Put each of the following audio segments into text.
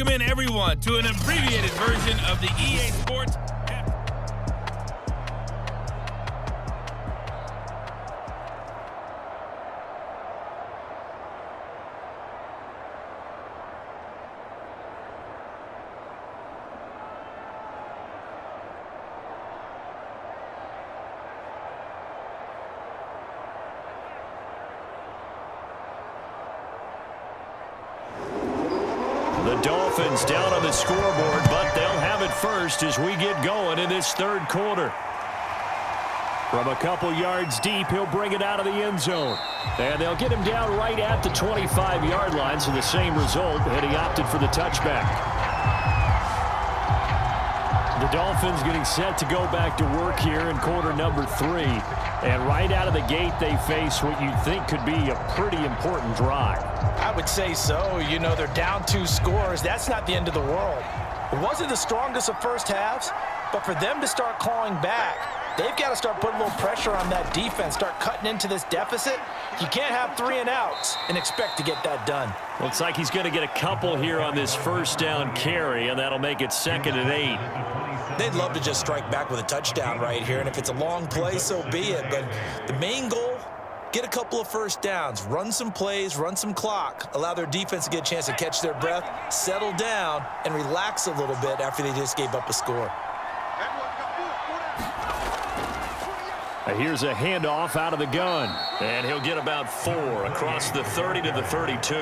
welcome in everyone to an abbreviated version of the EA Sports. The Dolphins down on the scoreboard, but they'll have it first as we get going in this third quarter. From a couple yards deep, he'll bring it out of the end zone. And they'll get him down right at the 25-yard line, so the same result, and he opted for the touchback. The Dolphins getting set to go back to work here in quarter number 3. And right out of the gate, they face what you'd think could be a pretty important drive. I would say so. You know, they're down 2 scores. That's not the end of the world. It wasn't the strongest of first halves, but for them to start clawing back, they've got to start putting a little pressure on that defense, start cutting into this deficit. You can't have 3 and outs and expect to get that done. Looks like he's going to get a couple here on this first down carry, and that'll make it 2nd and 8. They'd love to just strike back with a touchdown right here, and if it's a long play, so be it. But the main goal, get a couple of first downs, run some plays, run some clock, allow their defense to get a chance to catch their breath, settle down, and relax a little bit after they just gave up a score. Here's a handoff out of the gun, and he'll get about 4 across the 30 to the 32.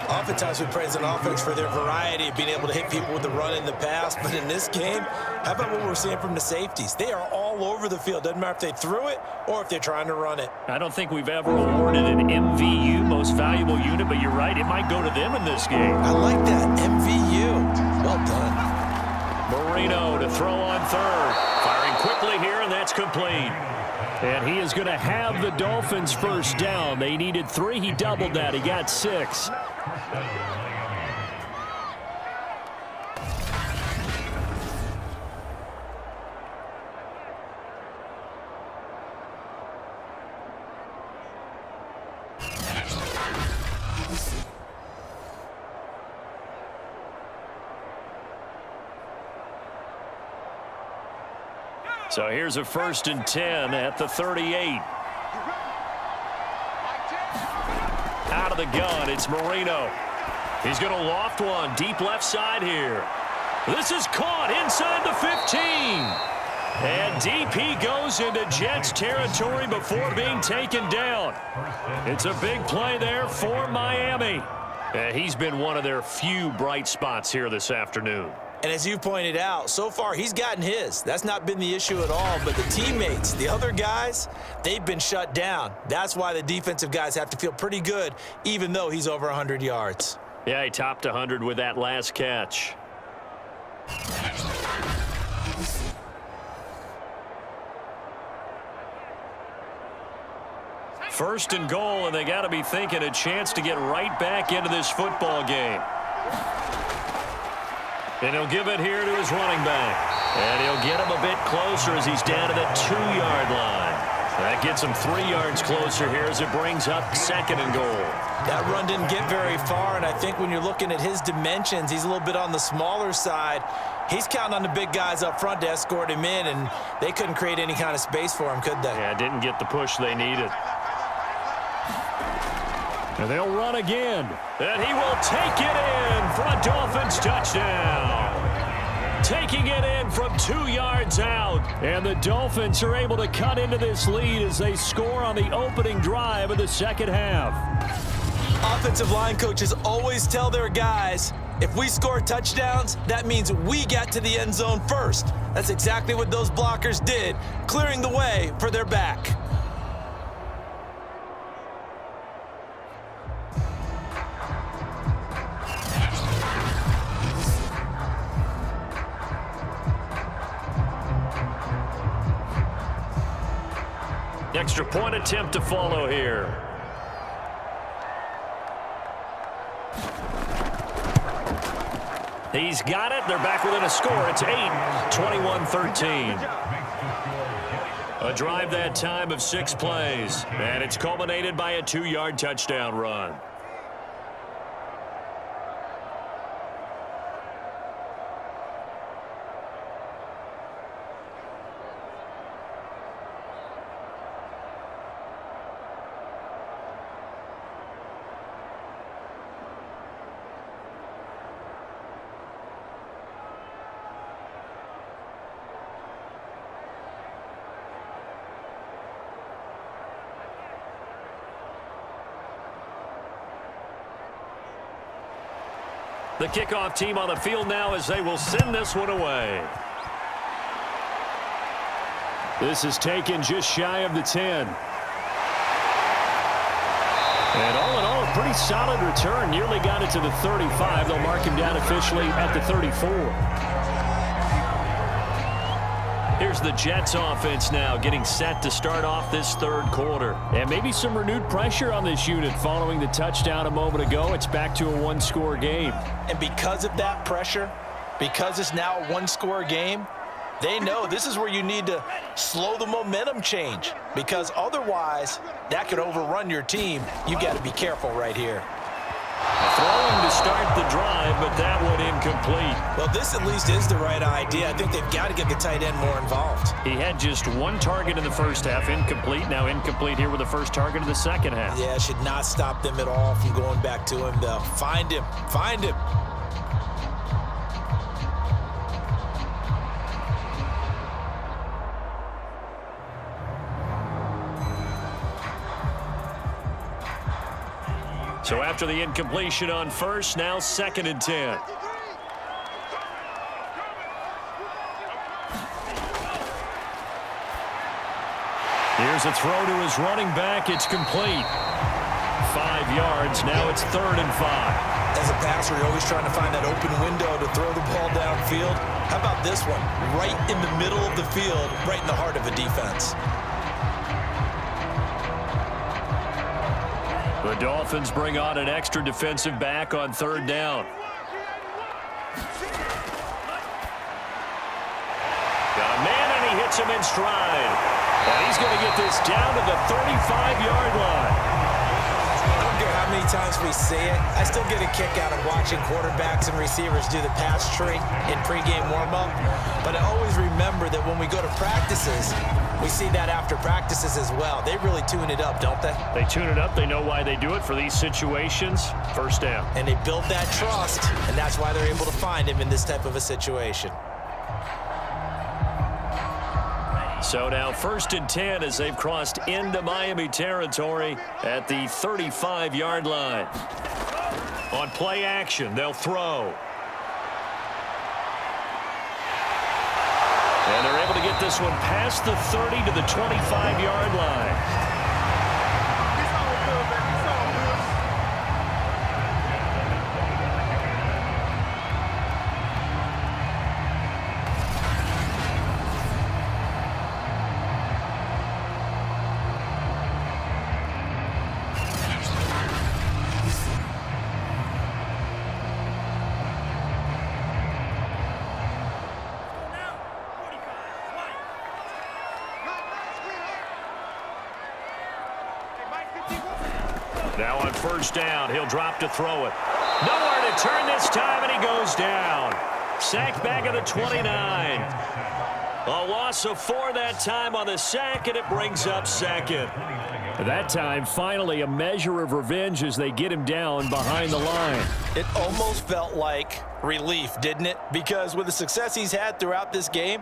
Oftentimes we praise an offense for their variety of being able to hit people with the run and the pass, but in this game, how about what we're seeing from the safeties? They are all over the field. Doesn't matter if they threw it or if they're trying to run it. I don't think we've ever awarded an MVU, most valuable unit, but you're right, it might go to them in this game. I like that, MVU. Well done. Marino to throw on third. Firing quickly here, and that's complete. And he is going to have the Dolphins first down. They needed 3. He doubled that. He got 6. So here's a 1st and 10 at the 38. Out of the gun, it's Marino. He's going to loft one deep left side here. This is caught inside the 15. And deep he goes into Jets territory before being taken down. It's a big play there for Miami. He's been one of their few bright spots here this afternoon. And as you pointed out, so far he's gotten his. That's not been the issue at all. But the teammates, the other guys, they've been shut down. That's why the defensive guys have to feel pretty good, even though he's over 100 yards. Yeah, he topped 100 with that last catch. First and goal, and they got to be thinking a chance to get right back into this football game. And he'll give it here to his running back. And he'll get him a bit closer as he's down to the 2-yard line. That gets him 3 yards closer here as it brings up 2nd and goal. That run didn't get very far, and I think when you're looking at his dimensions, he's a little bit on the smaller side. He's counting on the big guys up front to escort him in, and they couldn't create any kind of space for him, could they? Yeah, didn't get the push they needed. And they'll run again. And he will take it in for a Dolphins touchdown. Taking it in from 2 yards out. And the Dolphins are able to cut into this lead as they score on the opening drive of the second half. Offensive line coaches always tell their guys, if we score touchdowns, that means we get to the end zone first. That's exactly what those blockers did, clearing the way for their back. Extra point attempt to follow here. He's got it. They're back within a score. It's 21-13. A drive that time of 6 plays. And it's culminated by a 2-yard touchdown run. The kickoff team on the field now as they will send this one away. This is taken just shy of the 10. And all in all, a pretty solid return. Nearly got it to the 35. They'll mark him down officially at the 34. Here's the Jets offense now getting set to start off this third quarter. And maybe some renewed pressure on this unit following the touchdown a moment ago. It's back to a one-score game. And because of that pressure, because it's now a one-score game, they know this is where you need to slow the momentum change, because otherwise that could overrun your team. You got to be careful right here. Throwing to start the drive, but that one incomplete. Well, this at least is the right idea. I think they've got to get the tight end more involved. He had just one target in the first half, incomplete. Now incomplete here with the first target in the second half. Yeah, it should not stop them at all from going back to him. They'll find him. Find him. So after the incompletion on first, now 2nd and 10. Here's a throw to his running back. It's complete. 5 yards. Now it's 3rd and 5. As a passer, you're always trying to find that open window to throw the ball downfield. How about this one? Right in the middle of the field, right in the heart of a defense. The Dolphins bring on an extra defensive back on 3rd down. Got a man, and he hits him in stride. And he's going to get this down to the 35-yard line. I don't care how many times we see it. I still get a kick out of watching quarterbacks and receivers do the pass tree in pregame warm-up. But I always remember that when we go to practices, we see that after practices as well. They really tune it up, don't they? They tune it up. They know why they do it for these situations. 1st down. And they build that trust, and that's why they're able to find him in this type of a situation. So now 1st and 10 as they've crossed into Miami territory at the 35-yard line. On play action, they'll throw. And they're able to get this one past the 30 to the 25-yard line. Now on 1st down, he'll drop to throw it. Nowhere to turn this time, and he goes down. Sacked back at the 29. A loss of 4 that time on the sack, and it brings up 2nd. That time, finally, a measure of revenge as they get him down behind the line. It almost felt like relief, didn't it? Because with the success he's had throughout this game,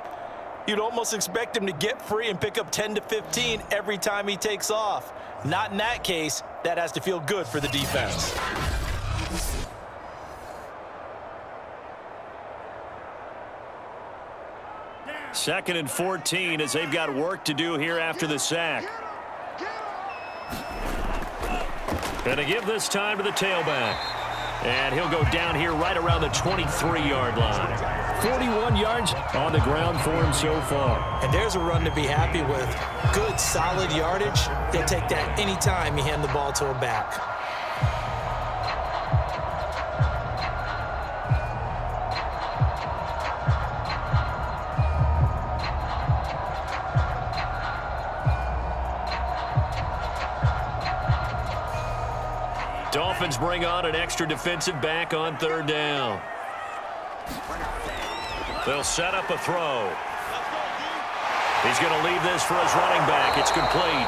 you'd almost expect him to get free and pick up 10 to 15 every time he takes off. Not in that case. That has to feel good for the defense. Second and 14 as they've got work to do here after the sack. Gonna give this time to the tailback. And he'll go down here right around the 23-yard line. 41 yards on the ground for him so far. And there's a run to be happy with. Good, solid yardage. They'll take that anytime you hand the ball to a back. Dolphins bring on an extra defensive back on 3rd down. They'll set up a throw. He's going to leave this for his running back. It's complete.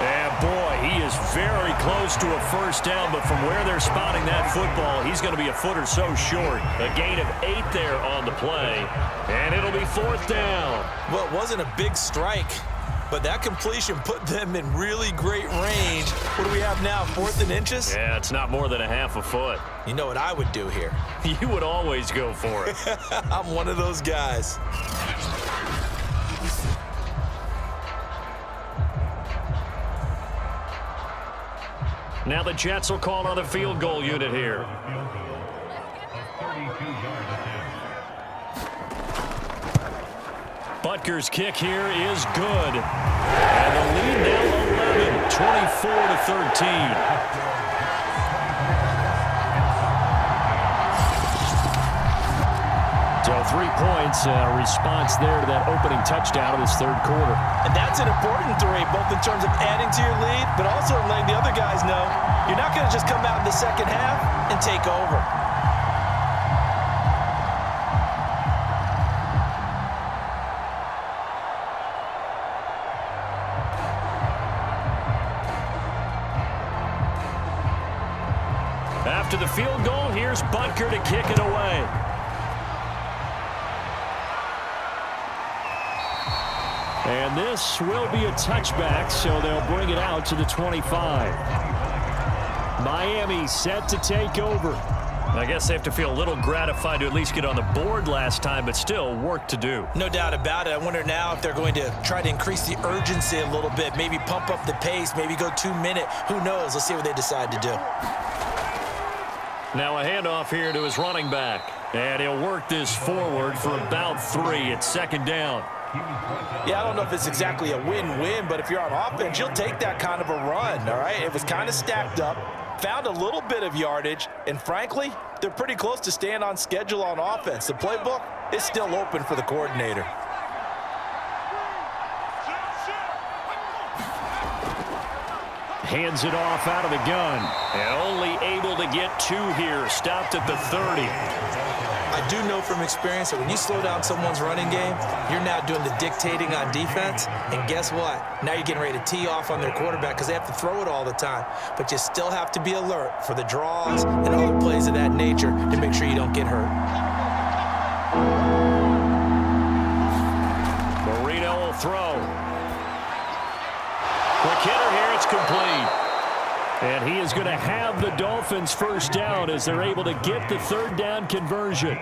And boy, he is very close to a 1st down, but from where they're spotting that football, he's going to be a foot or so short. A gain of 8 there on the play, and it'll be 4th down. Well, it wasn't a big strike, But that completion put them in really great range. What do we have now, 4th and inches? Yeah, it's not more than a half a foot. You know what I would do here? You would always go for it. I'm one of those guys. Now the Jets will call on a field goal unit here. Butker's kick here is good. And the lead now 11, 24-13. So 3 points, response there to that opening touchdown of this third quarter. And that's an important 3, both in terms of adding to your lead, but also letting the other guys know you're not going to just come out in the second half and take over. After the field goal, here's Butker to kick it away. And this will be a touchback, so they'll bring it out to the 25. Miami set to take over. I guess they have to feel a little gratified to at least get on the board last time, but still work to do. No doubt about it. I wonder now if they're going to try to increase the urgency a little bit, maybe pump up the pace, maybe go 2-minute. Who knows? Let's see what they decide to do. Now a handoff here to his running back. And he'll work this forward for about 3. It's second down. Yeah, I don't know if it's exactly a win-win, but if you're on offense, you'll take that kind of a run, all right? It was kind of stacked up, found a little bit of yardage, and frankly, they're pretty close to staying on schedule on offense. The playbook is still open for the coordinator. Hands it off out of the gun. And only able to get 2 here. Stopped at the 30. I do know from experience that when you slow down someone's running game, you're now doing the dictating on defense. And guess what? Now you're getting ready to tee off on their quarterback because they have to throw it all the time. But you still have to be alert for the draws and other plays of that nature to make sure you don't get hurt. Marino will throw. Quick hitter here. It's complete. And he is going to have the Dolphins first down as they're able to get the third down conversion.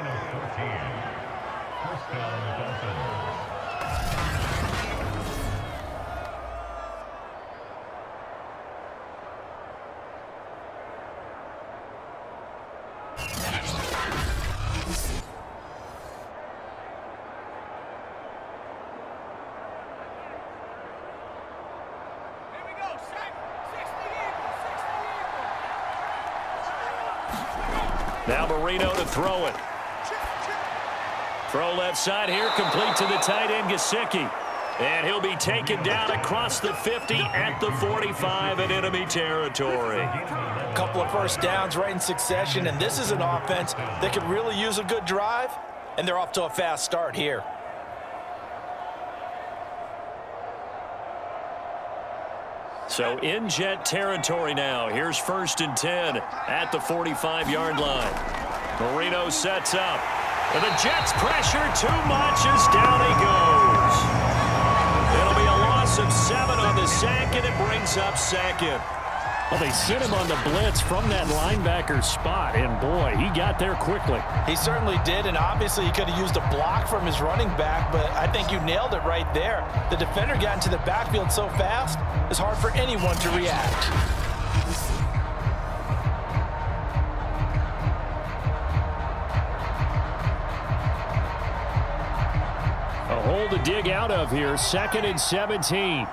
Now Marino to throw it. Throw left side here, complete to the tight end, Gesicki. And he'll be taken down across the 50 at the 45 in enemy territory. A couple of first downs right in succession, and this is an offense that could really use a good drive, and they're off to a fast start here. So in Jet territory now. Here's 1st and 10 at the 45-yard line. Marino sets up. And the Jets pressure too much as down he goes. It'll be a loss of 7 on the sack, and it brings up 2nd. Well, they sent him on the blitz from that linebacker spot, and boy, he got there quickly. He certainly did, and obviously he could have used a block from his running back, but I think you nailed it right there. The defender got into the backfield so fast, it's hard for anyone to react. A hole to dig out of here, 2nd and 17.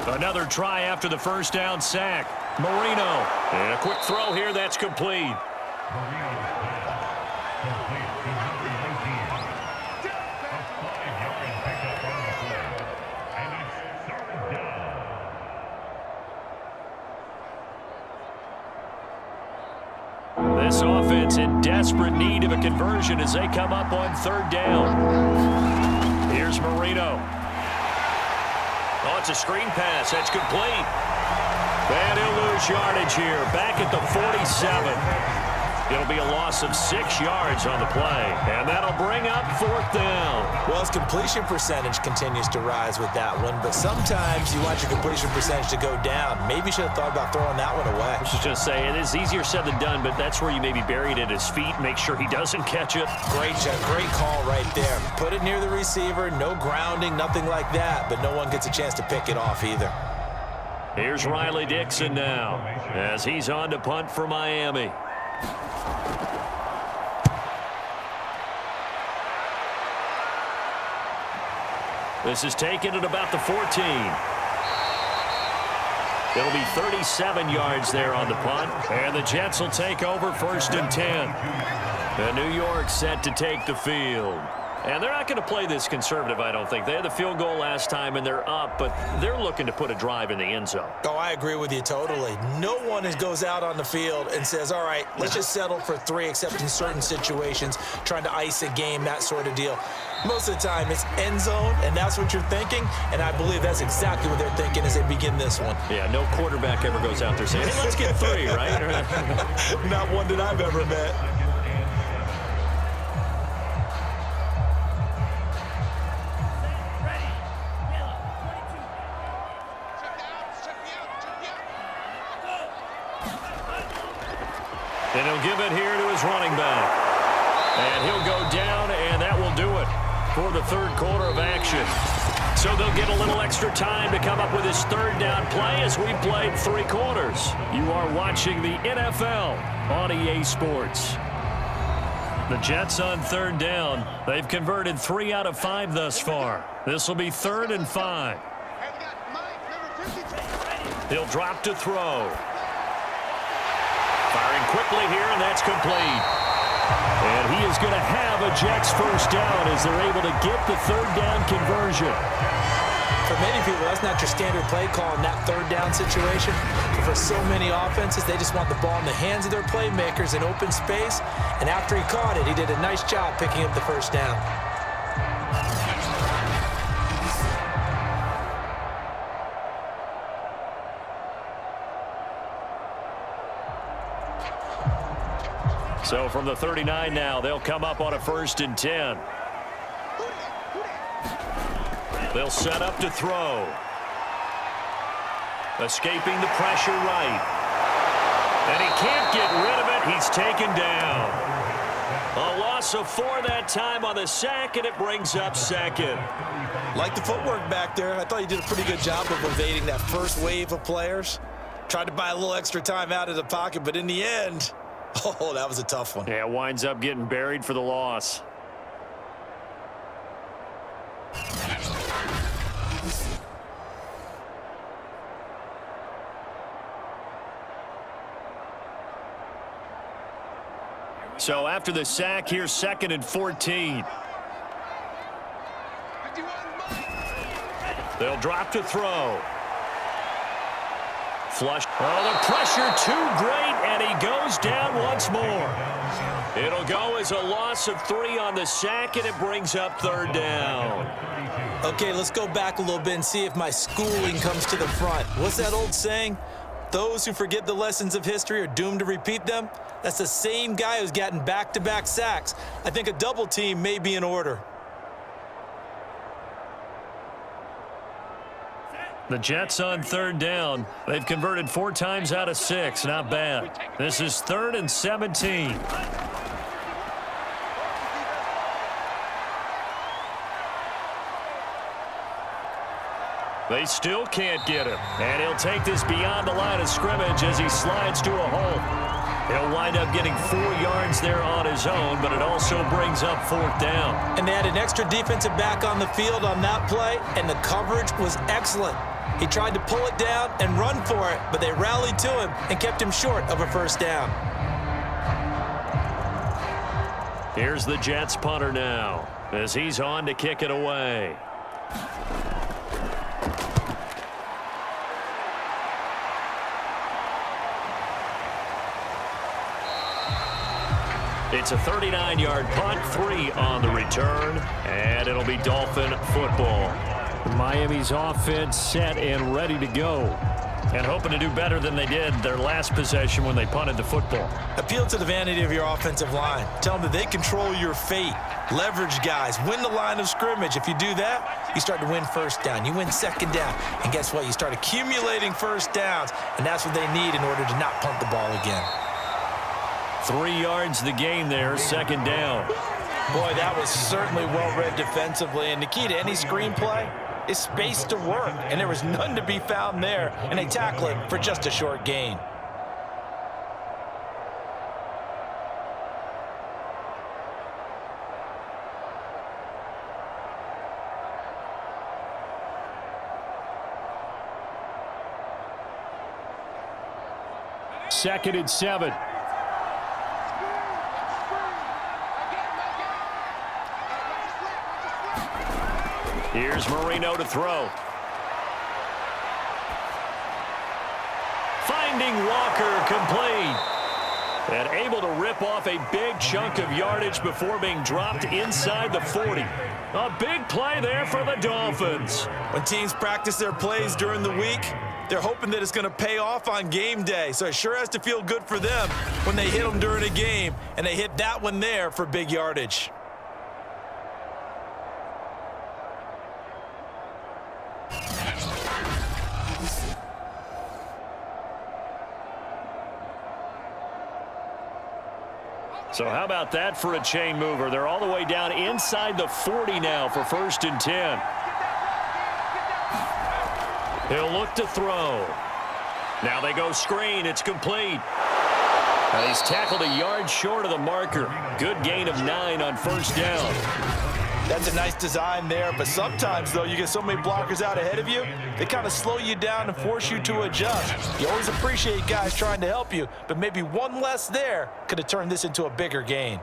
Another try after the first down sack. Marino. And a quick throw here that's complete. This offense in desperate need of a conversion as they come up on 3rd down. Here's Marino. Oh, it's a screen pass. That's complete. And he'll lose yardage here. Back at the 47. It'll be a loss of 6 yards on the play, and that'll bring up 4th down. Well, his completion percentage continues to rise with that one, but sometimes you want your completion percentage to go down. Maybe you should have thought about throwing that one away. I was just saying, it is easier said than done, but that's where you maybe buried at his feet. Make sure he doesn't catch it. Great call right there. Put it near the receiver, no grounding, nothing like that, but no one gets a chance to pick it off either. Here's Riley Dixon now as he's on to punt for Miami. This is taken at about the 14. It'll be 37 yards there on the punt, and the Jets will take over 1st and 10. And New York set to take the field. And they're not going to play this conservative, I don't think. They had the field goal last time, and they're up, but they're looking to put a drive in the end zone. Oh, I agree with you totally. No one goes out on the field and says, all right, let's just settle for 3, except in certain situations, trying to ice a game, that sort of deal. Most of the time, it's end zone, and that's what you're thinking, and I believe that's exactly what they're thinking as they begin this one. Yeah, no quarterback ever goes out there saying, hey, let's get 3, right? Not one that I've ever met. And he'll give it here to his running back. And he'll go down, and that will do it for the 3rd quarter of action. So they'll get a little extra time to come up with his 3rd down play as we played 3 quarters. You are watching the NFL on EA Sports. The Jets on 3rd down. They've converted 3 out of 5 thus far. This will be 3rd and 5. He'll drop to throw. Firing quickly here, and that's complete. And he is going to have a Jets 1st down as they're able to get the 3rd down conversion. For many people, that's not your standard play call in that 3rd down situation. But for so many offenses, they just want the ball in the hands of their playmakers in open space. And after he caught it, he did a nice job picking up the 1st down. So from the 39 now, they'll come up on a 1st and 10. They'll set up to throw. Escaping the pressure right. And he can't get rid of it. He's taken down. A loss of 4 that time on the sack, and it brings up 2nd. Like the footwork back there, I thought he did a pretty good job of evading that first wave of players. Tried to buy a little extra time out of the pocket, but in the end, oh, that was a tough one. Yeah, winds up getting buried for the loss. So after the sack, here's 2nd and 14. They'll drop to throw. Flush. Oh, the pressure too great, and he goes down once more. It'll go as a loss of 3 on the sack, and it brings up 3rd down. Okay, let's go back a little bit and see if my schooling comes to the front. What's that old saying? Those who forget the lessons of history are doomed to repeat them. That's the same guy who's gotten back-to-back sacks. I think a double team may be in order. The Jets on 3rd down. They've converted 4 times out of 6. Not bad. This is 3rd and 17. They still can't get him. And he'll take this beyond the line of scrimmage as he slides to a hole. He'll wind up getting 4 yards there on his own, but it also brings up 4th down. And they had an extra defensive back on the field on that play, and the coverage was excellent. He tried to pull it down and run for it, but they rallied to him and kept him short of a 1st down. Here's the Jets punter now as he's on to kick it away. It's a 39-yard punt, 3 on the return, and it'll be Dolphin football. Miami's offense set and ready to go. And hoping to do better than they did their last possession when they punted the football. Appeal to the vanity of your offensive line. Tell them that they control your fate. Leverage guys. Win the line of scrimmage. If you do that, you start to win first down. You win second down. And guess what? You start accumulating first downs. And that's what they need in order to not punt the ball again. 3 yards the gain there, second down. Boy, that was certainly well-read defensively. And the key to any screenplay is space to work. And there was none to be found there. And they tackle it for just a short gain. Second and 7. Here's Marino to throw. Finding Walker, complete. And able to rip off a big chunk of yardage before being dropped inside the 40. A big play there for the Dolphins. When teams practice their plays during the week, they're hoping that it's going to pay off on game day. So it sure has to feel good for them when they hit them during a game. And they hit that one there for big yardage. So how about that for a chain mover? They're all the way down inside the 40 now for 1st and 10. He'll look to throw. Now they go screen. It's complete. Now he's tackled a yard short of the marker. Good gain of 9 on 1st down. That's a nice design there, but sometimes, though, you get so many blockers out ahead of you, they kind of slow you down and force you to adjust. You always appreciate guys trying to help you, but maybe one less there could have turned this into a bigger gain.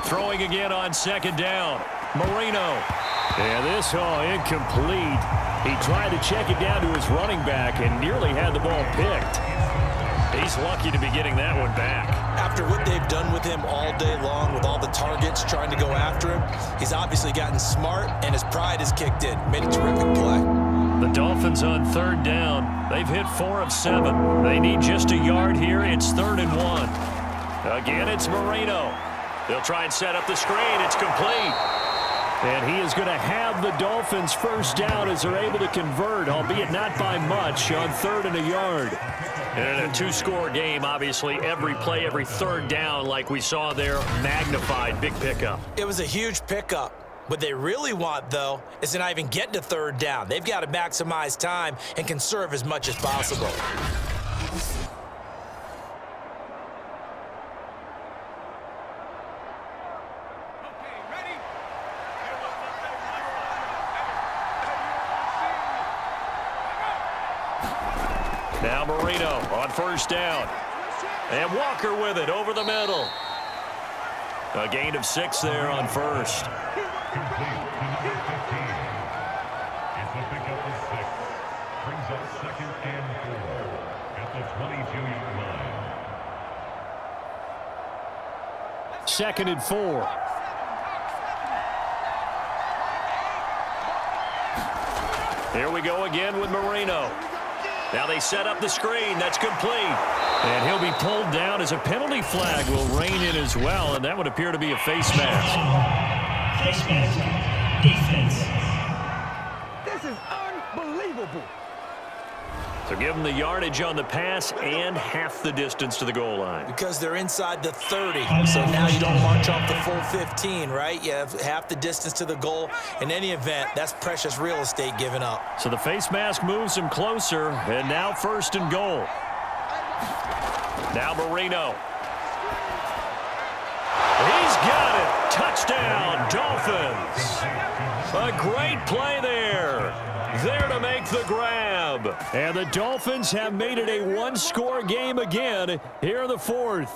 Throwing again on 2nd down. Marino. And this incomplete. He tried to check it down to his running back and nearly had the ball picked. He's lucky to be getting that one back. After what they've done with him all day long, with all the targets trying to go after him, he's obviously gotten smart and his pride has kicked in. Made a terrific play. The Dolphins on 3rd down. They've hit 4 of 7. They need just a yard here. It's 3rd and 1. Again, it's Marino. They'll try and set up the screen. It's complete. And he is going to have the Dolphins first down as they're able to convert, albeit not by much, on 3rd and a yard. And in a 2-score game, obviously, every play, every 3rd down, like we saw there, magnified. Big pickup. It was a huge pickup. What they really want, though, is to not even get to 3rd down. They've got to maximize time and conserve as much as possible. Now Marino on 1st down. And Walker with it over the middle. A gain of 6 there on 1st. It's a pickup of 6. Brings up 2nd and 4 at the 22-yard line. 2nd and 4. Here we go again with Marino. Now they set up the screen. That's complete. And he'll be pulled down as a penalty flag will rein in as well, and that would appear to be a face mask. Face mask. Defense. This is unbelievable. So give them the yardage on the pass and half the distance to the goal line. Because they're inside the 30, so now you don't march off the full 15, right? You have half the distance to the goal. In any event, that's precious real estate given up. So the face mask moves him closer, and now 1st and goal. Now Marino. He's got it. Touchdown, Dolphins. A great play there. There to make the grab. And the Dolphins have made it a 1-score game again here in the 4th.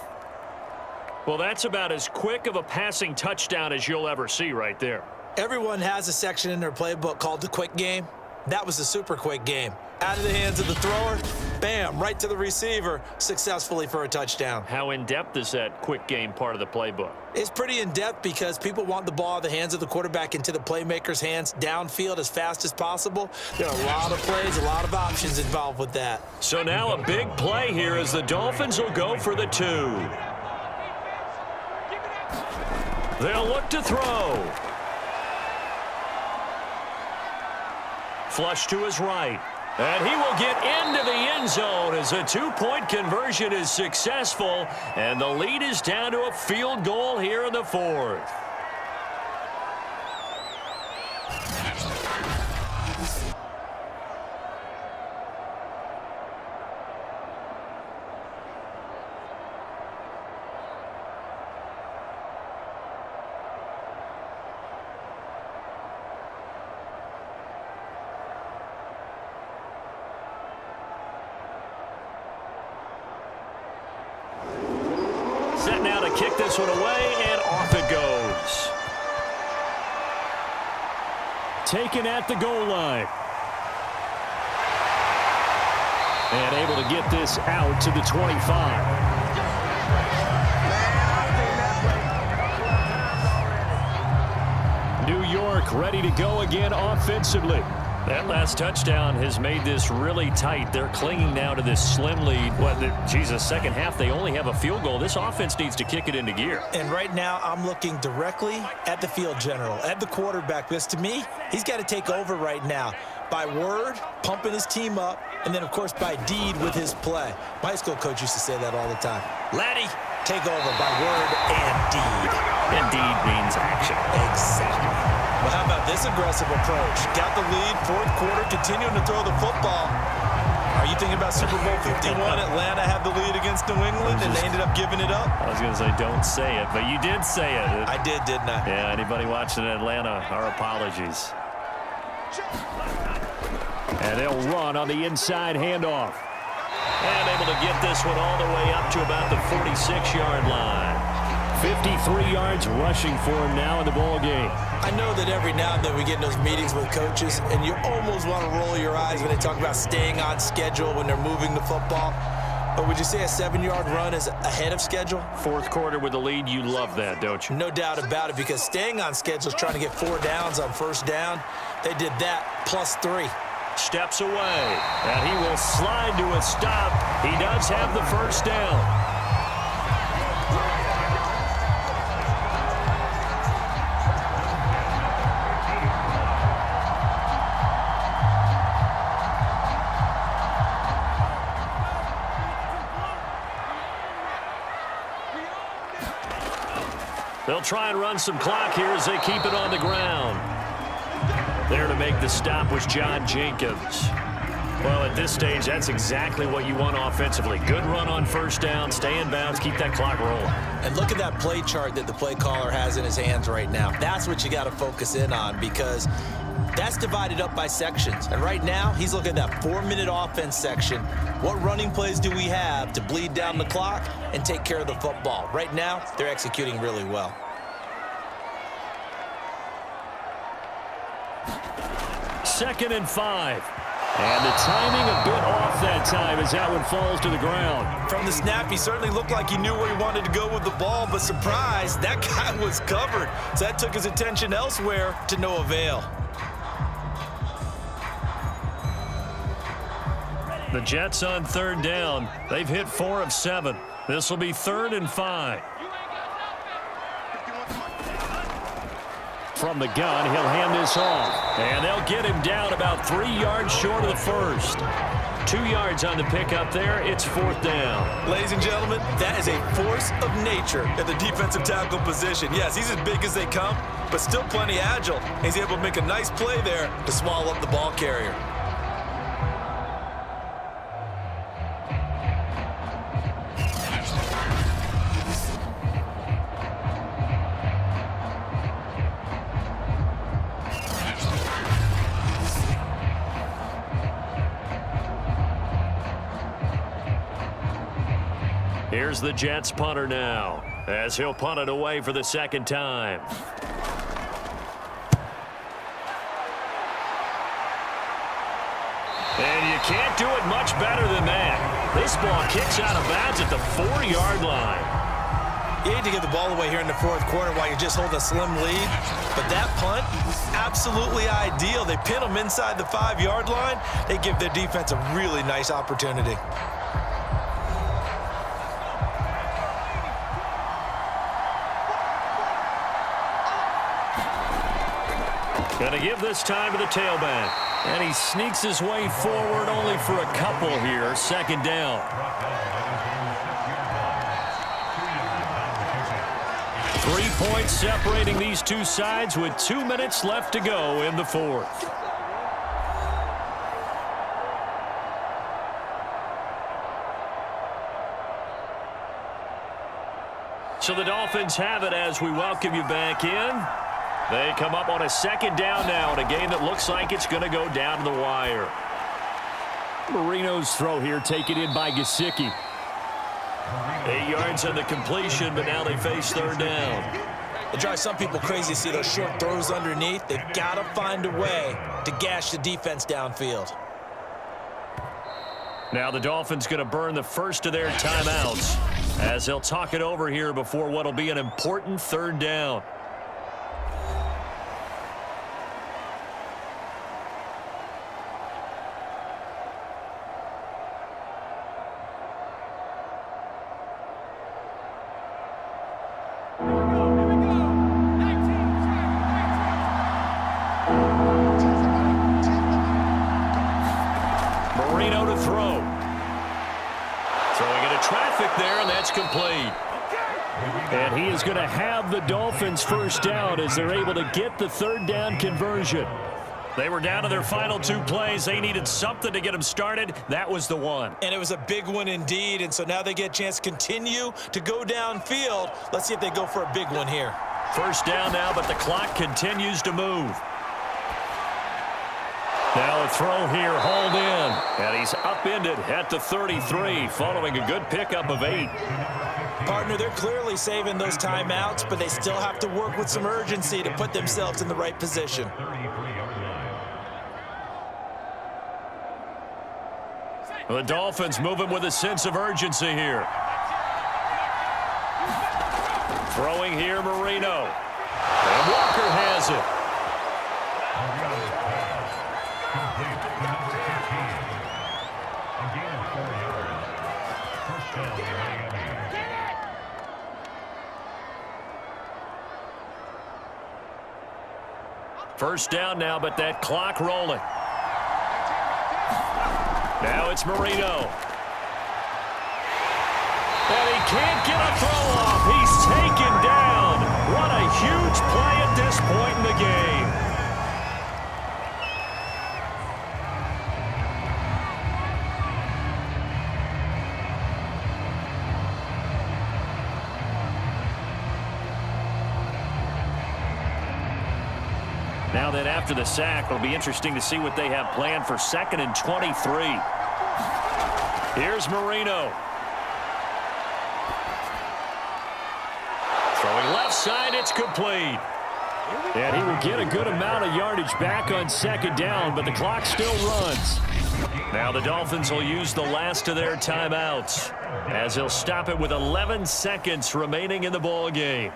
Well, that's about as quick of a passing touchdown as you'll ever see right there. Everyone has a section in their playbook called the quick game. That was the super quick game. Out of the hands of the thrower, bam, right to the receiver, successfully for a touchdown. How in-depth is that quick game part of the playbook? It's pretty in-depth because people want the ball in the hands of the quarterback into the playmaker's hands downfield as fast as possible. There are a lot of plays, a lot of options involved with that. So now a big play here as the Dolphins will go for the 2. They'll look to throw. Flush to his right. And he will get into the end zone as a 2-point conversion is successful. And the lead is down to a field goal here in the 4th. Set now to kick this one away, and off it goes. Taken at the goal line. And able to get this out to the 25. New York ready to go again offensively. That last touchdown has made this really tight. They're clinging now to this slim lead. Second half, they only have a field goal. This offense needs to kick it into gear. And right now, I'm looking directly at the field general, at the quarterback, because to me, he's got to take over right now. By word, pumping his team up, and then, of course, by deed with his play. My high school coach used to say that all the time. Laddie, take over by word and deed. And deed means action. Exactly. Well, how about this aggressive approach? Got the lead, 4th quarter, continuing to throw the football. Are you thinking about Super Bowl 51? Atlanta had the lead against New England, and they ended up giving it up? I was going to say don't say it, but you did say it. I did, didn't I? Yeah, anybody watching Atlanta, our apologies. And they'll run on the inside handoff. And able to get this one all the way up to about the 46-yard line. 53 yards rushing for him now in the ball game. I know that every now and then we get in those meetings with coaches, and you almost want to roll your eyes when they talk about staying on schedule when they're moving the football. But would you say a 7-yard run is ahead of schedule? 4th quarter with the lead, you love that, don't you? No doubt about it, because staying on schedule is trying to get 4 downs on 1st down. They did that plus 3. Steps away, and he will slide to a stop. He does have the 1st down. They'll try and run some clock here as they keep it on the ground. There to make the stop was John Jenkins. Well, at this stage, that's exactly what you want offensively. Good run on 1st down, stay in bounds, keep that clock rolling. And look at that play chart that the play caller has in his hands right now. That's what you got to focus in on, because that's divided up by sections. And right now, he's looking at that 4-minute offense section. What running plays do we have to bleed down the clock and take care of the football? Right now, they're executing really well. Second and 5. And the timing a bit off that time as that one falls to the ground. From the snap, he certainly looked like he knew where he wanted to go with the ball, but surprise, that guy was covered. So that took his attention elsewhere to no avail. The Jets on 3rd down. They've hit 4 of 7. This will be 3rd and 5. From the gun, he'll hand this off. And they'll get him down about 3 yards short of the 1st. 2 yards on the pickup there. It's 4th down. Ladies and gentlemen, that is a force of nature at the defensive tackle position. Yes, he's as big as they come, but still plenty agile. He's able to make a nice play there to swallow up the ball carrier. Here's the Jets punter now, as he'll punt it away for the 2nd time. And you can't do it much better than that. This ball kicks out of bounds at the 4-yard line. You hate to give the ball away here in the fourth quarter while you just hold a slim lead, but that punt, absolutely ideal. They pin them inside the 5-yard line. They give their defense a really nice opportunity. Going to give this time to the tailback. And he sneaks his way forward only for a couple here. Second down. 3 points separating these two sides with 2 minutes left to go in the fourth. So the Dolphins have it as we welcome you back in. They come up on a second down now in a game that looks like it's going to go down to the wire. Marino's throw here taken in by Gesicki. 8 yards on the completion, but now they face third down. It drives some people crazy to see those short throws underneath. They've got to find a way to gash the defense downfield. Now the Dolphins going to burn the first of their timeouts as they'll talk it over here before what will be an important third down. Marino to throw. Throwing into traffic there, and that's complete. And he is going to have the Dolphins first down as they're able to get the third down conversion. They were down to their final 2 plays. They needed something to get them started. That was the one. And it was a big one indeed, and so now they get a chance to continue to go downfield. Let's see if they go for a big one here. First down now, but the clock continues to move. Now a throw here, hauled in. And he's upended at the 33, following a good pickup of 8. Partner, they're clearly saving those timeouts, but they still have to work with some urgency to put themselves in the right position. The Dolphins moving with a sense of urgency here. Throwing here, Marino. And Walker has it. First down now, but that clock rolling. Now it's Marino. And he can't get a throw off. He's taken down. What a huge play at this point in the game. Now that after the sack, it'll be interesting to see what they have planned for 2nd and 23. Here's Marino. Throwing left side, it's complete. And he will get a good amount of yardage back on second down, but the clock still runs. Now the Dolphins will use the last of their timeouts as they'll stop it with 11 seconds remaining in the ball game.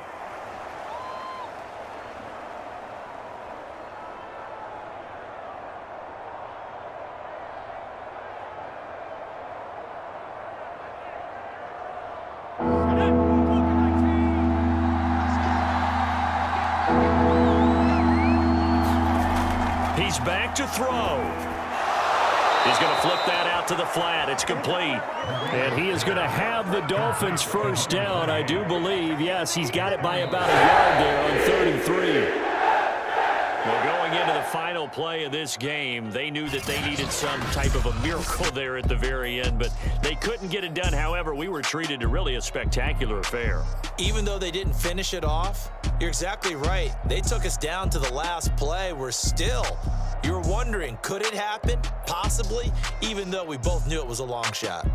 He's back to throw. He's going to flip that out to the flat. It's complete. And he is going to have the Dolphins first down, I do believe. Yes, he's got it by about a yard there on 3rd and 3. Well, going into the final play of this game, they knew that they needed some type of a miracle there at the very end, but they couldn't get it done. However, we were treated to really a spectacular affair. Even though they didn't finish it off, you're exactly right. They took us down to the last play. You're wondering, could it happen? Possibly, even though we both knew it was a long shot.